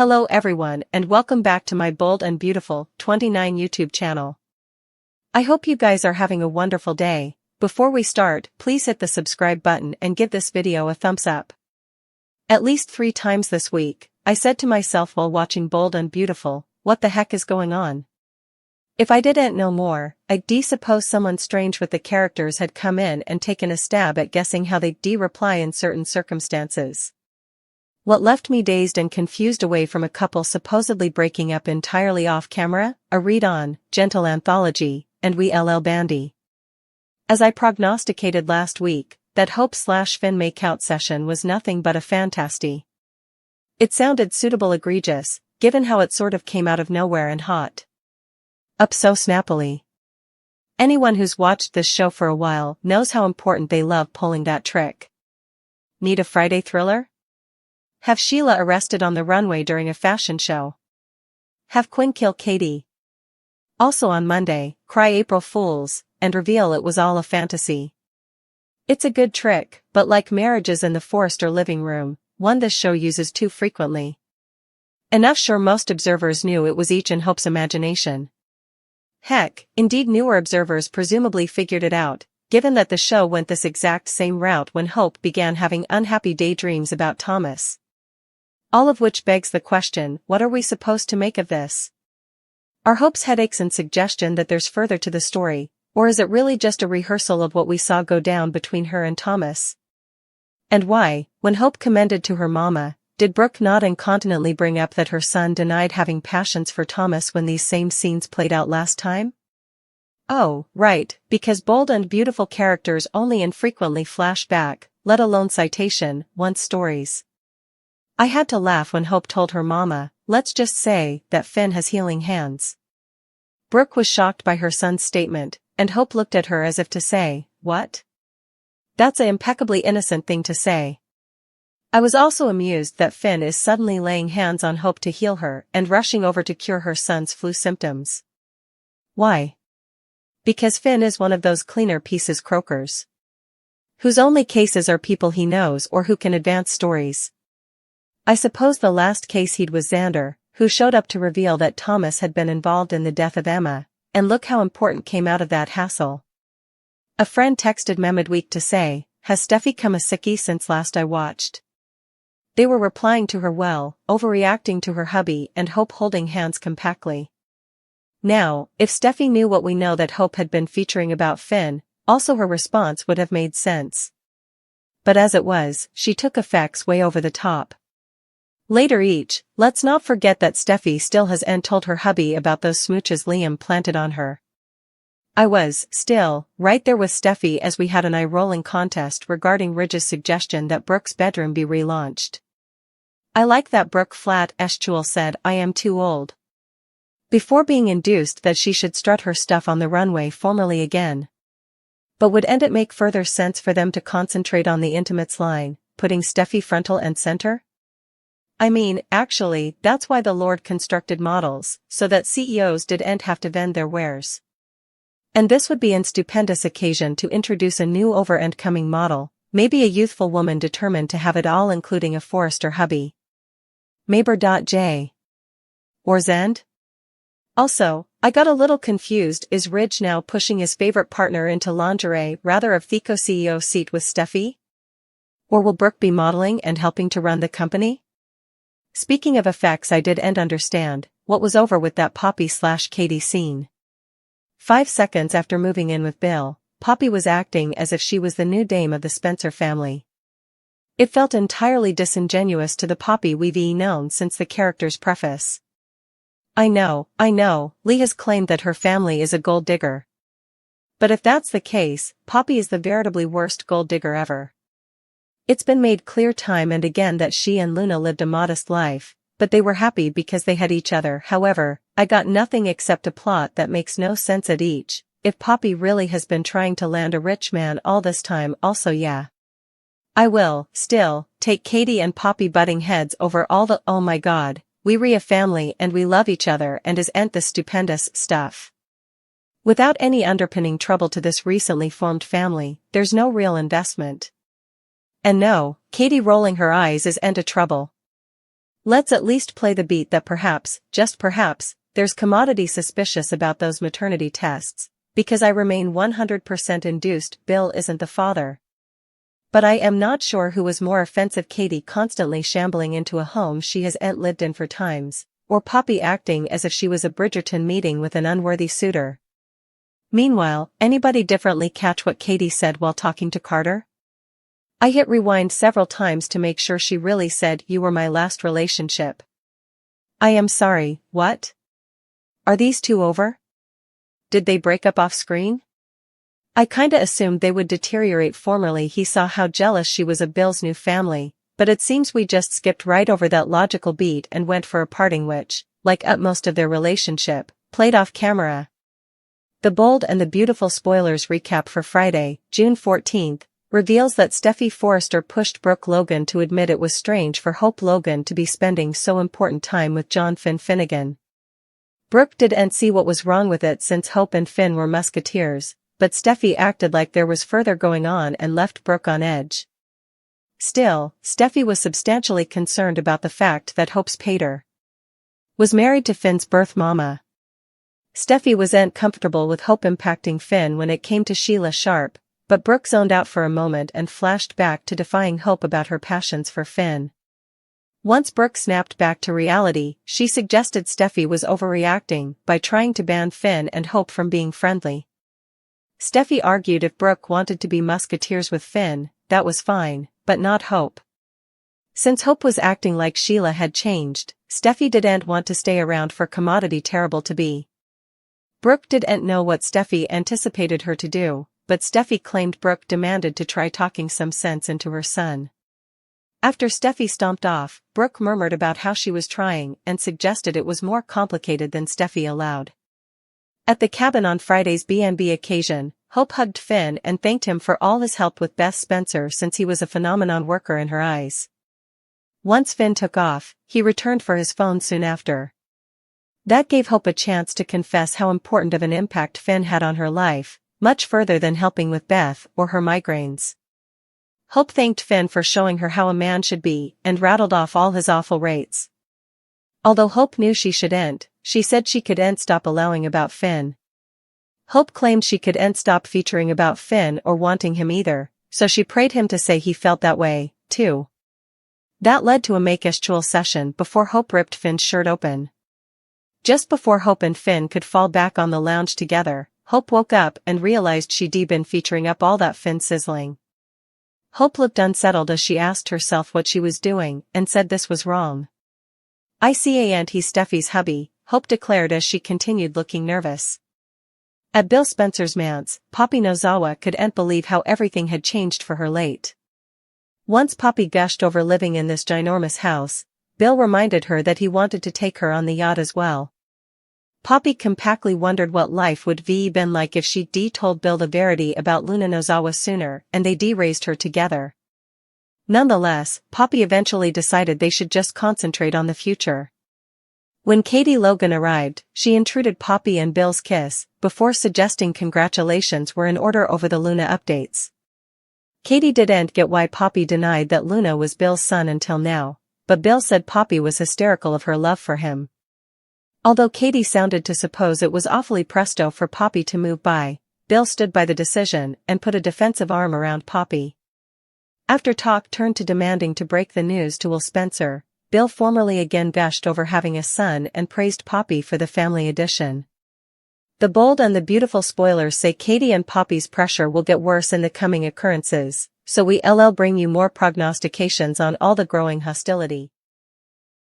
Hello everyone and welcome back to my Bold and Beautiful 29 YouTube channel. I hope you guys are having a wonderful day. Before we start, please hit the subscribe button and give this video a thumbs up. At least 3 times this week, I said to myself while watching Bold and Beautiful, what the heck is going on? If I didn't know more, I'd suppose someone strange with the characters had come in and taken a stab at guessing how they'd reply in certain circumstances. What left me dazed and confused away from a couple supposedly breaking up entirely off camera, a read-on, gentle anthology, and we LL bandy. As I prognosticated last week, that Hope/Finn makeout session was nothing but a fantasy. It sounded suitable egregious, given how it sort of came out of nowhere and hot up so snappily. Anyone who's watched this show for a while knows how important they love pulling that trick. Need a Friday thriller? Have Sheila arrested on the runway during a fashion show. Have Quinn kill Katie. Also on Monday, cry April Fools, and reveal it was all a fantasy. It's a good trick, but like marriages in the Forrester living room, one this show uses too frequently. Enough sure most observers knew it was each in Hope's imagination. Heck, indeed newer observers presumably figured it out, given that the show went this exact same route when Hope began having unhappy daydreams about Thomas. All of which begs the question, what are we supposed to make of this? Are Hope's headaches and suggestion that there's further to the story, or is it really just a rehearsal of what we saw go down between her and Thomas? And why, when Hope commended to her mama, did Brooke not incontinently bring up that her son denied having passions for Thomas when these same scenes played out last time? Oh, right, because Bold and Beautiful characters only infrequently flash back, let alone citation, once stories. I had to laugh when Hope told her mama, let's just say, that Finn has healing hands. Brooke was shocked by her son's statement, and Hope looked at her as if to say, what? That's an impeccably innocent thing to say. I was also amused that Finn is suddenly laying hands on Hope to heal her and rushing over to cure her son's flu symptoms. Why? Because Finn is one of those cleaner pieces croakers, whose only cases are people he knows or who can advance stories. I suppose the last case he'd was Xander, who showed up to reveal that Thomas had been involved in the death of Emma, and look how important came out of that hassle. A friend texted me midweek to say, has Steffy come a sickie since last I watched? They were replying to her well, overreacting to her hubby and Hope holding hands compactly. Now, if Steffy knew what we know that Hope had been featuring about Finn, also her response would have made sense. But as it was, she took effects way over the top. Later let's not forget that Steffy still hasn't told her hubby about those smooches Liam planted on her. I was, still, right there with Steffy as we had an eye-rolling contest regarding Ridge's suggestion that Brooke's bedroom be relaunched. I like that Brooke flat-Eschul said I am too old, before being induced that she should strut her stuff on the runway formally again. But wouldn't it make further sense for them to concentrate on the intimates line, putting Steffy frontal and center? I mean, actually, that's why the Lord constructed models, so that CEOs didn't have to vend their wares. And this would be an stupendous occasion to introduce a new over-and-coming model, maybe a youthful woman determined to have it all including a Forrester hubby. Maber.J. Or Zend? Also, I got a little confused, is Ridge now pushing his favorite partner into lingerie rather of Theco CEO seat with Steffy? Or will Brooke be modeling and helping to run the company? Speaking of effects, I didn't understand what was over with that Poppy/Katie scene. 5 seconds after moving in with Bill, Poppy was acting as if she was the new dame of the Spencer family. It felt entirely disingenuous to the Poppy we've known since the character's preface. I know, Lee has claimed that her family is a gold digger. But if that's the case, Poppy is the veritably worst gold digger ever. It's been made clear time and again that she and Luna lived a modest life, but they were happy because they had each other. However, I got nothing except a plot that makes no sense at each. If Poppy really has been trying to land a rich man all this time, also yeah. I will, still, take Katie and Poppy butting heads over all the oh my god, we're a family and we love each other and isn't this stupendous stuff. Without any underpinning trouble to this recently formed family, there's no real investment. And no, Katie rolling her eyes isn't a trouble. Let's at least play the beat that perhaps, just perhaps, there's commodity suspicious about those maternity tests, because I remain 100% induced Bill isn't the father. But I am not sure who was more offensive, Katie constantly shambling into a home she has ain't lived in for times, or Poppy acting as if she was a Bridgerton meeting with an unworthy suitor. Meanwhile, anybody differently catch what Katie said while talking to Carter? I hit rewind several times to make sure she really said you were my last relationship. I am sorry, what? Are these two over? Did they break up off screen? I kinda assumed they would deteriorate. Formerly he saw how jealous she was of Bill's new family, but it seems we just skipped right over that logical beat and went for a parting which, like most of their relationship, played off camera. The Bold and the Beautiful spoilers recap for Friday, June 14th, reveals that Steffy Forrester pushed Brooke Logan to admit it was strange for Hope Logan to be spending so important time with John Finn Finnegan. Brooke didn't see what was wrong with it since Hope and Finn were musketeers, but Steffy acted like there was further going on and left Brooke on edge. Still, Steffy was substantially concerned about the fact that Hope's pater was married to Finn's birth mama. Steffy wasn't comfortable with Hope impacting Finn when it came to Sheila Sharp, but Brooke zoned out for a moment and flashed back to defying Hope about her passions for Finn. Once Brooke snapped back to reality, she suggested Steffy was overreacting by trying to ban Finn and Hope from being friendly. Steffy argued if Brooke wanted to be musketeers with Finn, that was fine, but not Hope. Since Hope was acting like Sheila had changed, Steffy didn't want to stay around for commodity terrible to be. Brooke didn't know what Steffy anticipated her to do, but Steffy claimed Brooke demanded to try talking some sense into her son. After Steffy stomped off, Brooke murmured about how she was trying and suggested it was more complicated than Steffy allowed. At the cabin on Friday's B&B occasion, Hope hugged Finn and thanked him for all his help with Beth Spencer since he was a phenomenon worker in her eyes. Once Finn took off, he returned for his phone soon after. That gave Hope a chance to confess how important of an impact Finn had on her life, much further than helping with Beth or her migraines. Hope thanked Finn for showing her how a man should be and rattled off all his awful rates. Although Hope knew she shouldn't, she said she couldn't stop allowing about Finn. Hope claimed she couldn't stop featuring about Finn or wanting him either, so she prayed him to say he felt that way, too. That led to a make-ish session before Hope ripped Finn's shirt open. Just before Hope and Finn could fall back on the lounge together, Hope woke up and realized she'd been featuring up all that Finn sizzling. Hope looked unsettled as she asked herself what she was doing and said this was wrong. I see and he's Steffy's hubby, Hope declared as she continued looking nervous. At Bill Spencer's manse, Poppy Nozawa couldn't believe how everything had changed for her late. Once Poppy gushed over living in this ginormous house, Bill reminded her that he wanted to take her on the yacht as well. Poppy compactly wondered what life would been like if she'd told Bill the verity about Luna Nozawa sooner and they raised her together. Nonetheless, Poppy eventually decided they should just concentrate on the future. When Katie Logan arrived, she intruded Poppy and Bill's kiss, before suggesting congratulations were in order over the Luna updates. Katie didn't get why Poppy denied that Luna was Bill's son until now, but Bill said Poppy was hysterical of her love for him. Although Katie sounded to suppose it was awfully presto for Poppy to move by, Bill stood by the decision and put a defensive arm around Poppy. After talk turned to demanding to break the news to Will Spencer, Bill formally again gushed over having a son and praised Poppy for the family addition. The Bold and the Beautiful spoilers say Katie and Poppy's pressure will get worse in the coming occurrences, so we'll bring you more prognostications on all the growing hostility.